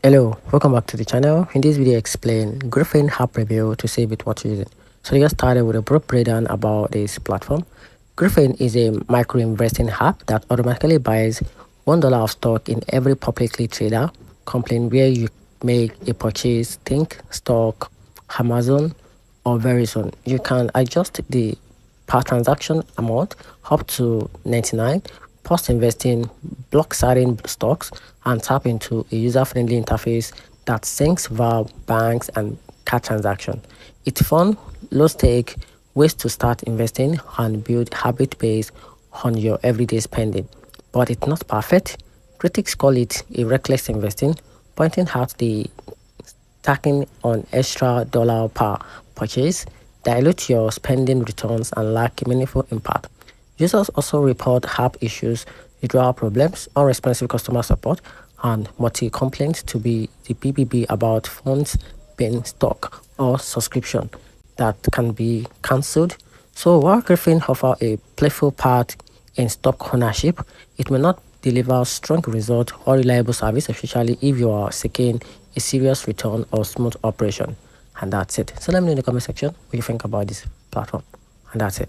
Hello, welcome back to the channel. In this video, I explain GRIFIN app review to save it what you're using. So let's get started with a brief breakdown about this platform. GRIFIN is a micro investing app that automatically buys $1 of stock in every publicly traded company where you make a purchase. Think stock, Amazon, or Verizon. You can adjust the per transaction amount up to 99, post investing, block certain stocks, and tap into a user-friendly interface that syncs via banks and card transaction. It's fun, low stake, ways to start investing and build habit based on your everyday spending. But it's not perfect. Critics call it a reckless investing, pointing out the tacking on extra dollar per purchase, dilute your spending returns, and lack meaningful impact. Users also report app issues, withdrawal problems, unresponsive customer support, and multi-complaints to be the BBB about funds being stuck or subscription that can be cancelled. So while Griffin offer a playful part in stock ownership, it may not deliver strong result or reliable service, especially if you are seeking a serious return or smooth operation. And that's it. So let me know in the comment section what you think about this platform. And that's it.